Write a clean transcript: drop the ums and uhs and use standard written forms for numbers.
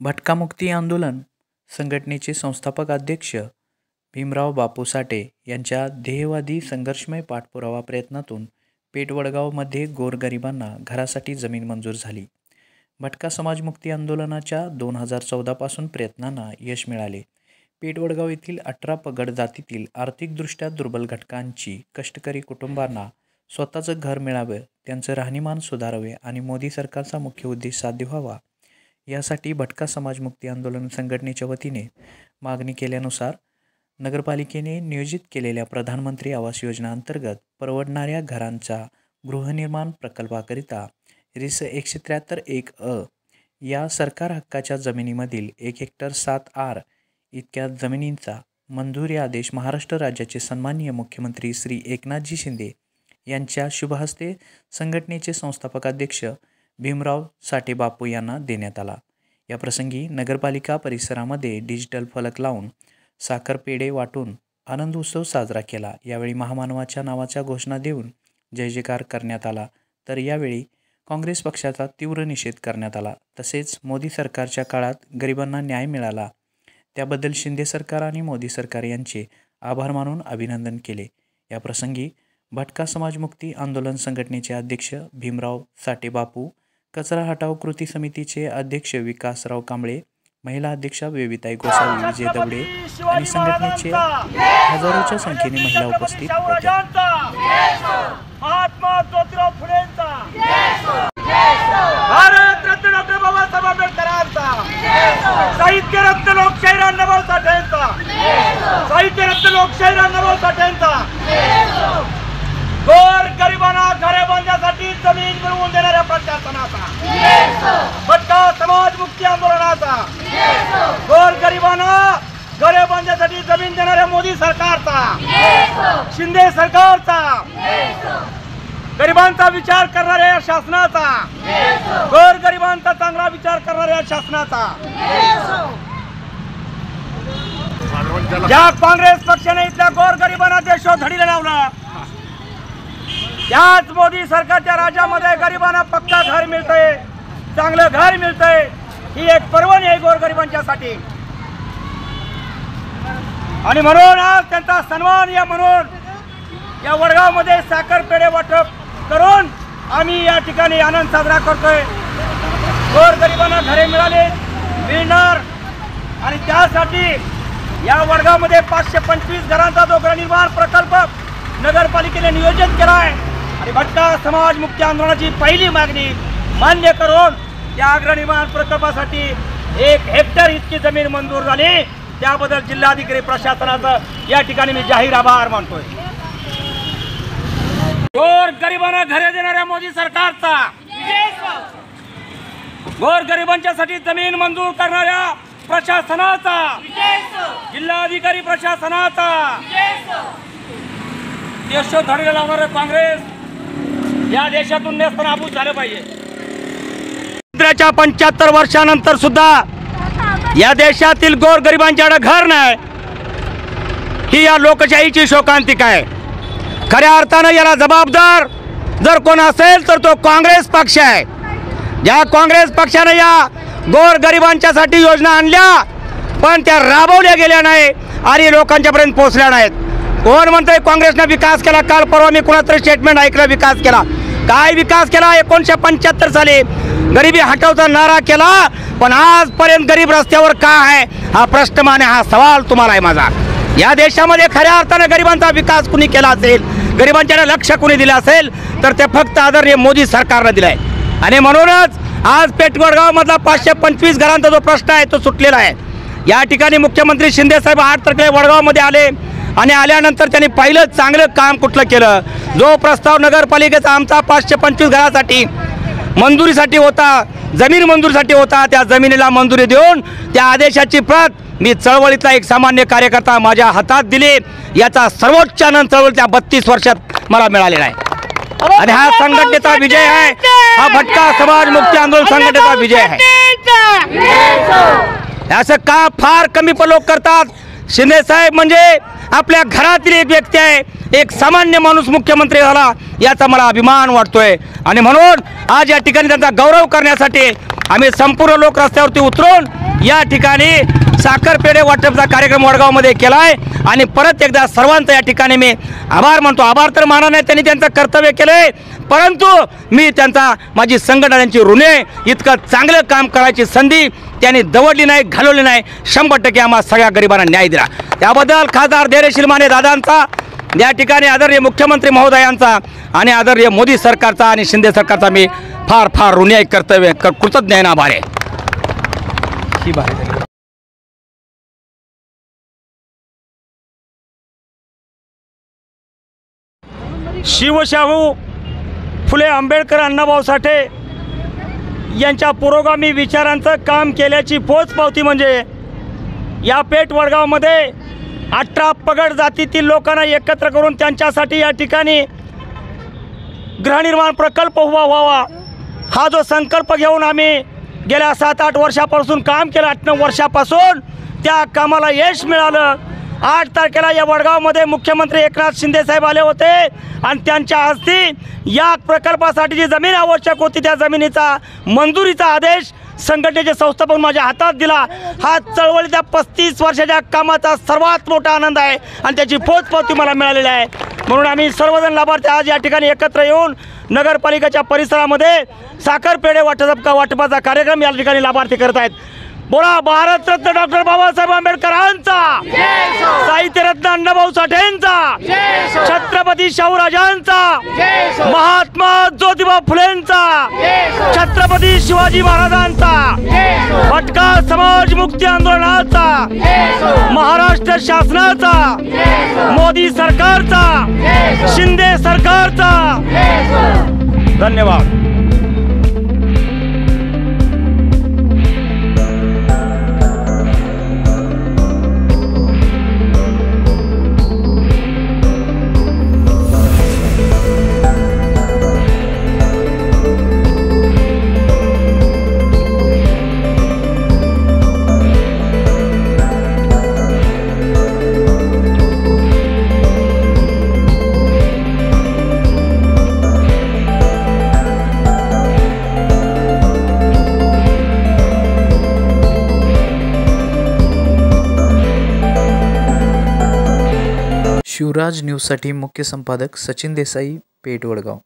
भटका मुक्ती आंदोलन संघटनेचे संस्थापक अध्यक्ष भीमराव बापू साठे यांच्या ध्येयवादी संघर्षमय पाठपुरावा प्रयत्नातून पेठवडगावमध्ये गोरगरिबांना घरासाठी जमीन मंजूर झाली। भटका समाज मुक्ती आंदोलनाच्या 2014 पासून प्रयत्नांना यश मिळाले। पेठवडगाव येथील 18 पगड जातीतील आर्थिकदृष्ट्या दुर्बल घटकांची कष्टकरी कुटुंबांना स्वतःचं घर मिळावं, त्यांचं राहणीमान सुधारावे आणि मोदी सरकारचा मुख्य उद्देश साध्य व्हावा यासाठी भटका समाज मुक्ती आंदोलन संघटनेच्या वतीने मागणी केल्यानुसार नगरपालिकेने नियोजित केलेल्या प्रधानमंत्री आवास योजना अंतर्गत परवडणाऱ्या घरांचा गृहनिर्माण प्रकल्पाकरिता रिस 173-1 या सरकार हक्काच्या जमिनीमधील 1 हेक्टर 7 आर इतक्या जमिनींचा मंजुरी आदेश महाराष्ट्र राज्याचे सन्माननीय मुख्यमंत्री श्री एकनाथजी शिंदे यांच्या शुभहस्ते संघटनेचे संस्थापक अध्यक्ष भीमराव साठे बापू यांना देण्यात आला। या प्रसंगी नगरपालिका परिसरामध्ये डिजिटल फलक लावून साखर पेढे वाटून आनंद उत्सव साजरा केला। यावेळी महामानवाच्या नावाच्या घोषणा देऊन जय जयकार करण्यात आला, तर यावेळी काँग्रेस पक्षाचा तीव्र निषेध करण्यात आला। तसेच मोदी सरकारच्या काळात गरिबांना न्याय मिळाला त्याबद्दल शिंदे सरकार आणि मोदी सरकार यांचे आभार मानून अभिनंदन केले। या प्रसंगी भटका समाज मुक्ती आंदोलन संघटनेचे अध्यक्ष भीमराव साठे बापू, कचरा हटाव कृती समितीचे अध्यक्ष विकासराव कांबळे, महिला अध्यक्षा बेबीताई गोसावी, विजय दवडे आणि संघटनेचे हजारोच्या संख्येने महिला उपस्थित होत्या। महात्मा ज्योतिराव फुलेंचा, भारत रत्न डॉक्टर बाबासाहेब आंबेडकरांचा, साहित्य रत्न लोकशाहीर अण्णाभाऊ साठेंचा, साहित्य रत्न लोकशाहीर अण्णाभाऊ साठेंचा, गोर गरिबांना घरे बांधण्यासाठी जमीन मिळवून देणाऱ्या प्रशासनाचा, भटका समाज मुक्ती आंदोलनाचा, गोर गरिबांना घरे बांधण्यासाठी जमीन देणाऱ्या मोदी सरकारचा, शिंदे सरकारचा, गरिबांचा विचार करणाऱ्या शासनाचा, गोर गरिबांचा चांगला विचार करणाऱ्या शासनाचा, ज्या काँग्रेस पक्षाने इथल्या गोर गरिबांना देशोधडीला लावला, याच मोदी सरकारच्या राज्यामध्ये गरिबांना पक्का घर मिळतंय, चांगलं घर मिळतंय। ही एक पर्वणी आहे गोरगरिबांच्यासाठी आणि म्हणून आज त्यांचा सन्मान या म्हणून या वडगावमध्ये साखर पेढे वाटप करून आम्ही या ठिकाणी आनंद साजरा करतोय। गोरगरिबांना घरे मिळणार आणि त्यासाठी या वडगावमध्ये 525 घरांचा जो गृहनिर्माण प्रकल्प नगरपालिकेने नियोजित केला आहे आणि भटका समाज मुक्ती आंदोलनाची पहिली मागणी मान्य करून त्या गृहनिर्माण प्रकल्पासाठी 1 हेक्टर इतकी जमीन मंजूर झाली, त्याबद्दल जिल्हाधिकारी प्रशासनाचा या ठिकाणी मी जाहीर आभार मानतोय। गोर गरिबांना घरे देणाऱ्या मोदी सरकारचा, गोर गरिबांच्यासाठी जमीन मंजूर करणाऱ्या प्रशासनाचा, जिल्हाधिकारी प्रशासनाचा, देशोधडीला लावणारे काँग्रेस या देशातून नेस्तनाबूत झाले पाहिजे। 75 वर्षानंतर सुद्धा या देशातील गोरगरिबांच्याकडे घर नाही, ही या लोकशाहीची शोकांतिका आहे। खऱ्या अर्थानं याला जबाबदार जर कोण असेल तर तो काँग्रेस पक्ष आहे। ज्या काँग्रेस पक्षाने या गोरगरिबांच्यासाठी योजना आणल्या पण त्या राबवल्या गेल्या नाही आणि लोकांच्यापर्यंत पोहोचल्या नाहीत। कोण म्हणतंय काँग्रेसने विकास केला? काल परवा मी कुणातरी स्टेटमेंट ऐकलं, विकास केला। काय विकास केला? 1975 साली गरिबी हटवचा नारा केला, पण आजपर्यंत गरीब रस्त्यावर का आहे हा प्रश्न माने, हा सवाल तुम्हाला आहे माझा। या देशामध्ये खऱ्या अर्थाने गरिबांचा विकास कुणी केला असेल, गरिबांच्याकडे लक्ष कुणी दिलं असेल तर ते फक्त आदरणीय मोदी सरकारने दिलाय। आणि म्हणूनच आज पेठवडगाव मधला 525 घरांचा जो प्रश्न आहे तो सुटलेला आहे। या ठिकाणी मुख्यमंत्री शिंदे साहेब 8 तारखेला वडगावमध्ये आले आणि आल्यानंतर त्यांनी पहिलं चांगलं काम कुठलं केलं, जो प्रस्ताव नगरपालिकेचा आमचा 525 घरासाठी मंजुरीसाठी होता, जमीन मंजुरीसाठी होता, त्या जमिनीला मंजुरी देऊन त्या आदेशाची प्रत मी चळवळीतला एक सामान्य कार्यकर्ता माझ्या हातात दिली। याचा सर्वोच्च आनंद चळवळीच्या 32 वर्षात मला मिळालेला आहे आणि हा संघटनेचा विजय आहे, हा भटका समाज मुक्ती आंदोलन संघटनेचा विजय आहे। असं का फार कमी लोक करतात? शिंदे साहेब म्हणजे आपल्या घरातील एक व्यक्ती आहे, एक सामान्य माणूस मुख्यमंत्री झाला याचा मला अभिमान वाटतोय। आणि म्हणून आज या ठिकाणी त्यांचा गौरव करण्यासाठी आम्ही संपूर्ण लोक रस्त्यावरती उतरून या ठिकाणी साखर पेढे वाटपचा कार्यक्रम वडगावमध्ये केलाय। आणि परत एकदा सर्वांचा या ठिकाणी मी आभार मानतो। आभार तर माना नाही, त्यांनी त्यांचं कर्तव्य केलंय, परंतु मी त्यांचा माझी संघटनांची ऋणे इतकं चांगलं काम करायची संधी त्यांनी दवडली नाही, घालवली नाही। 100% आम्हा सगळ्या गरिबांना न्याय दिला। त्याबद्दल खासदार धैर्यशील माने दादांचा, या ठिकाणी आदरणीय मुख्यमंत्री महोदयांचा आणि आदरणीय मोदी सरकारचा आणि शिंदे सरकारचा मी फार फार ऋणी कर्तव्य कृतज्ञ आहे, आभार आहे। शिवशाहू फुले आंबेडकर अण्णाभाऊ साठे यांच्या पुरोगामी विचारांचं काम केल्याची पोचपावती म्हणजे या पेठ वडगावमध्ये 18 पगड जातीतील लोकांना एकत्र करून त्यांच्यासाठी या ठिकाणी गृहनिर्माण प्रकल्प उभा व्हावा हा जो संकल्प घेऊन आम्ही गेल्या 7-8 वर्षापासून काम केलं, 8-9 वर्षापासून त्या कामाला यश मिळालं। 8 तारखेला या वडगावमध्ये मुख्यमंत्री एकनाथ शिंदे साहेब आले होते आणि त्यांच्या हस्ते या प्रकल्पासाठी जी जमीन आवश्यक होती त्या जमिनीचा मंजुरीचा आदेश संघटनेचे संस्थापक माझ्या हातात दिला। हा चळवळीच्या 35 वर्षाच्या कामाचा सर्वात मोठा आनंद आहे आणि त्याची पोचपावती मला मिळालेली आहे। म्हणून आम्ही सर्वजण लाभार्थी आज या ठिकाणी एकत्र येऊन नगरपालिकेच्या परिसरामध्ये साखर पेढे वाटपाचा कार्यक्रम या ठिकाणी लाभार्थी करत आहेत। बोला भारतरत्न डॉक्टर बाबासाहेब आंबेडकरांचा, साहित्यरत्न अण्णाभाऊ साठेंचा, छत्रपती शाहूराजांचा, महात्मा ज्योतिबा फुलेंचा, छत्रपती शिवाजी महाराजांचा, भटका समाज मुक्ती आंदोलनाचा, महाराष्ट्र शासनाचा, मोदी सरकारचा, शिंदे सरकारचा धन्यवाद। शिवराज न्यूजसाठी मुख्य संपादक सचिन देसाई, पेठ वडगाव।